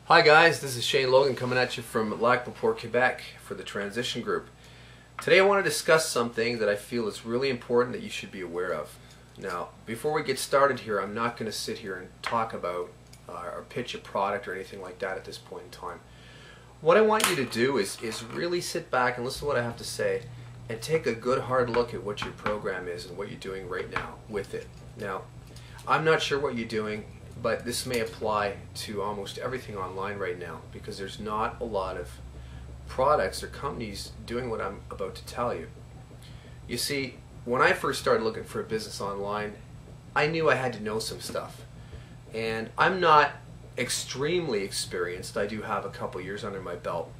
Hi guys, this is Shane Logan coming at you from Lac-Beauport, Quebec for the Transition Group. Today I want to discuss something that I feel is really important that you should be aware of. Now, before we get started here, I'm not going to sit here and talk about or pitch a product or anything like that at this point in time. What I want you to do is really sit back and listen to what I have to say and take a good hard look at what your program is and what you're doing right now with it. Now, I'm not sure what you're doing, but this may apply to almost everything online right now because there's not a lot of products or companies doing what I'm about to tell you. You see, when I first started looking for a business online, I knew I had to know some stuff. And I'm not extremely experienced. I do have a couple years under my belt.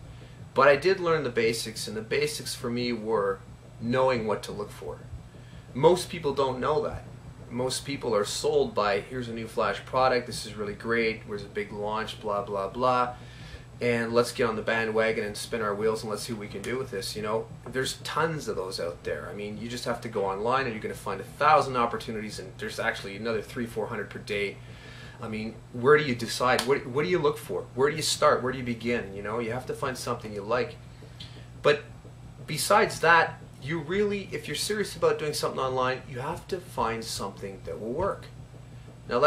But I did learn the basics, and the basics for me were knowing what to look for. Most people don't know that. Most people are sold by, here's a new flash product, this is really great, there's a big launch, blah blah blah, and let's get on the bandwagon and spin our wheels and let's see what we can do with this. You know, there's tons of those out there. I mean, you just have to go online and you're going to find 1,000 opportunities, and there's actually another 300-400 per day. I mean, where do you decide? What do you look for? Where do you start? Where do you begin? You know, you have to find something you like. But besides that, you really, if you're serious about doing something online, you have to find something that will work. Now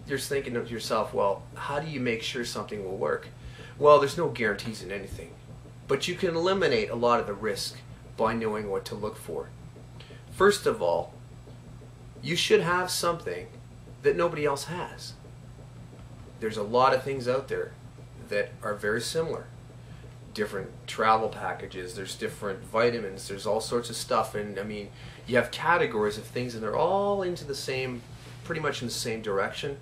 you're thinking to yourself, well, how do you make sure something will work? Well, there's no guarantees in anything, but you can eliminate a lot of the risk by knowing what to look for. First of all, you should have something that nobody else has. There's a lot of things out there that are very similar. Different travel packages, there's different vitamins, there's all sorts of stuff, and I mean, you have categories of things and they're all into the same, pretty much in the same direction.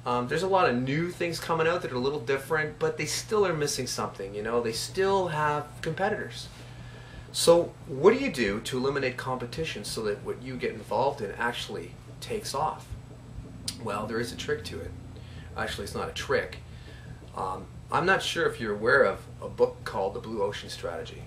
There's a lot of new things coming out that are a little different, but they still are missing something, you know, they still have competitors. So what do you do to eliminate competition so that what you get involved in actually takes off? Well, there is a trick to it. Actually, it's not a trick. I'm not sure if you're aware of a book called The Blue Ocean Strategy.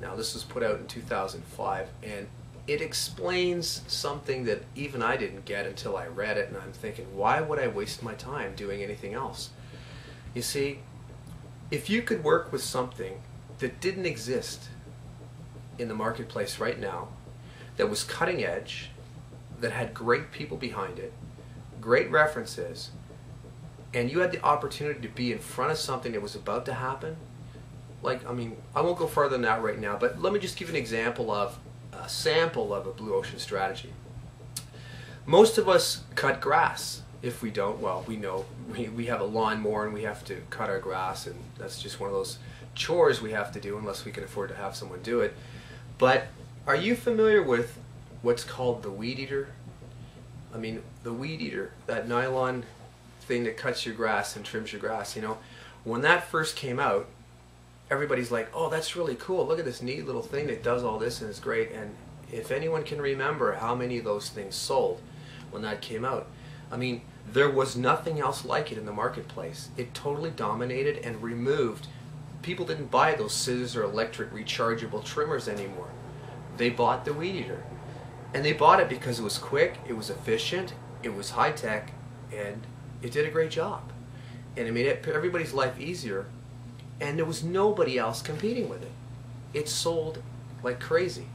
Now, this was put out in 2005, and it explains something that even I didn't get until I read it, and I'm thinking, why would I waste my time doing anything else? You see, if you could work with something that didn't exist in the marketplace right now, that was cutting edge, that had great people behind it, great references, and you had the opportunity to be in front of something that was about to happen, like, I mean, I won't go further than that right now, but let me just give you an example of a sample of a blue ocean strategy. Most of us cut grass. If we don't, well, we know we have a lawnmower and we have to cut our grass, and that's just one of those chores we have to do unless we can afford to have someone do it. But are you familiar with what's called the weed eater? I mean, the weed eater, that nylon thing that cuts your grass and trims your grass, you know, when that first came out, everybody's like, oh, that's really cool, look at this neat little thing that does all this and it's great. And if anyone can remember how many of those things sold when that came out, I mean, there was nothing else like it in the marketplace. It totally dominated and removed. People didn't buy those scissors or electric rechargeable trimmers anymore. They bought the weed eater, and they bought it because it was quick, it was efficient, it was high tech, and it did a great job, and it made everybody's life easier, and there was nobody else competing with it. It sold like crazy.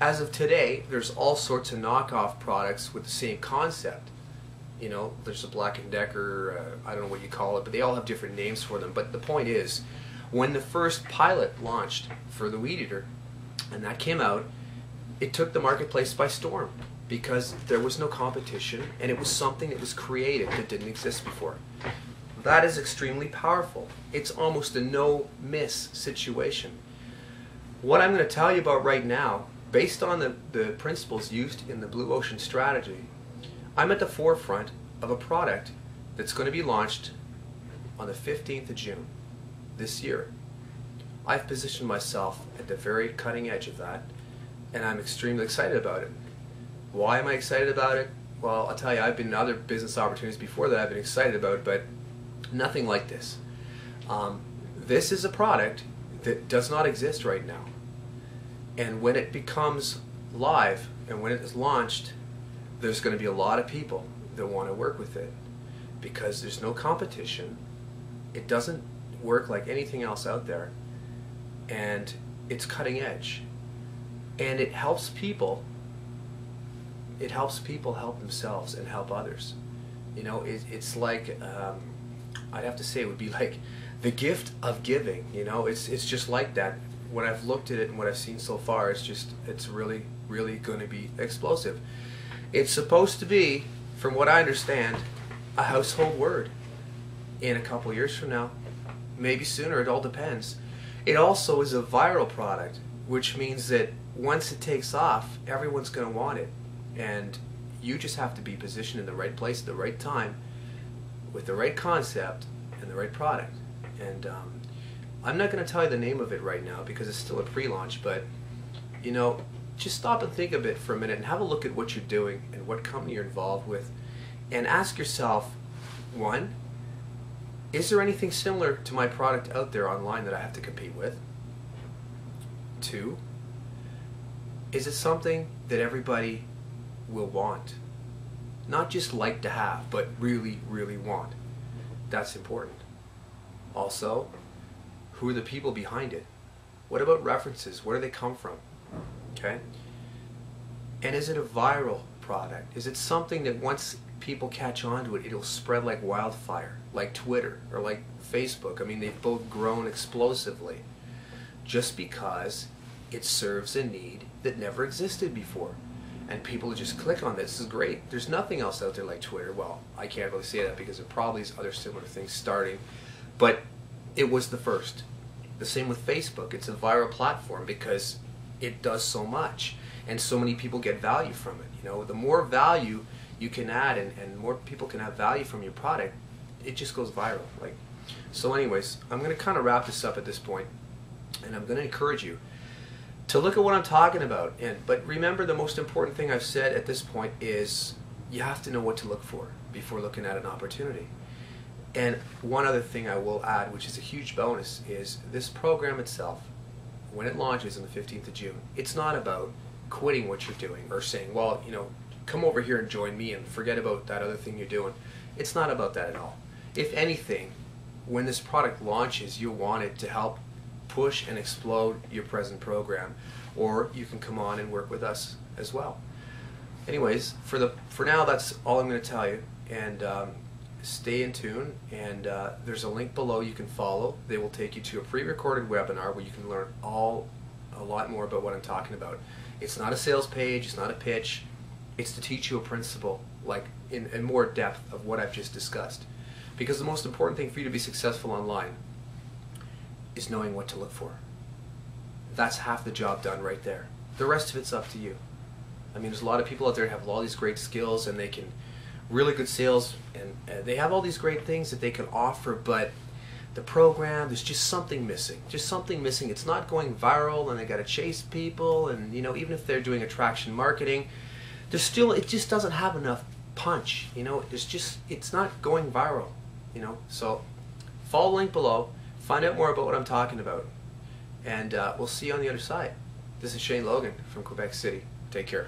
As of today, there's all sorts of knockoff products with the same concept. You know, there's a Black & Decker, I don't know what you call it, but they all have different names for them. But the point is, when the first pilot launched for the weed eater, and that came out, it took the marketplace by storm, because there was no competition, and it was something that was created that didn't exist before. That is extremely powerful. It's almost a no-miss situation. What I'm going to tell you about right now, based on the principles used in the Blue Ocean Strategy, I'm at the forefront of a product that's going to be launched on the 15th of June this year. I've positioned myself at the very cutting edge of that, and I'm extremely excited about it. Why am I excited about it? Well, I'll tell you, I've been in other business opportunities before that I've been excited about, but nothing like this. This is a product that does not exist right now. And when it becomes live and when it is launched, there's going to be a lot of people that want to work with it because there's no competition It doesn't work like anything else out there, and it's cutting edge, and it helps people. It helps people help themselves and help others. You know, it's like, I'd have to say it would be like the gift of giving. You know, it's just like that. When I've looked at it and what I've seen so far, it's really going to be explosive. It's supposed to be, from what I understand, a household word in a couple years from now, maybe sooner. It all depends. It also is a viral product, which means that once it takes off, everyone's going to want it, and you just have to be positioned in the right place at the right time with the right concept and the right product. And I'm not going to tell you the name of it right now because it's still a pre-launch, but you know, just stop and think of it for a minute and have a look at what you're doing and what company you're involved with, and ask yourself, one, is there anything similar to my product out there online that I have to compete with? Two, is it something that everybody will want? Not just like to have, but really want. That's important. Also, who are the people behind it? What about references? Where do they come from? Okay? And is it a viral product? Is it something that once people catch on to it, it'll spread like wildfire, like Twitter or like Facebook? I mean, they've both grown explosively just because it serves a need that never existed before. And people just click on this. This is great. There's nothing else out there like Twitter. Well, I can't really say that because there probably is other similar things starting, but it was the first. The same with Facebook. It's a viral platform because it does so much, and so many people get value from it. You know, the more value you can add, and more people can have value from your product, it just goes viral. Like, so anyways, I'm going to kind of wrap this up at this point, and I'm going to encourage you to look at what I'm talking about. But remember, the most important thing I've said at this point is you have to know what to look for before looking at an opportunity. And one other thing I will add, which is a huge bonus, is this program itself, when it launches on the 15th of June, it's not about quitting what you're doing or saying, well, you know, come over here and join me and forget about that other thing you're doing. It's not about that at all. If anything, when this product launches, you'll want it to help push and explode your present program, or you can come on and work with us as well. Anyways, for now, that's all I'm going to tell you, and stay in tune, and there's a link below you can follow. They will take you to a pre-recorded webinar where you can learn a lot more about what I'm talking about. It's not a sales page, it's not a pitch, it's to teach you a principle, like in more depth of what I've just discussed. Because the most important thing for you to be successful online is knowing what to look for. That's half the job done right there. The rest of it's up to you. I mean, there's a lot of people out there that have all these great skills, and they can really good sales, and they have all these great things that they can offer, but the program, there's just something missing. Just something missing. It's not going viral, and they got to chase people, and you know, even if they're doing attraction marketing, there's still, it just doesn't have enough punch. You know, it's not going viral. You know, so follow the link below. Find out more about what I'm talking about, and we'll see you on the other side. This is Shane Logan from Quebec City. Take care.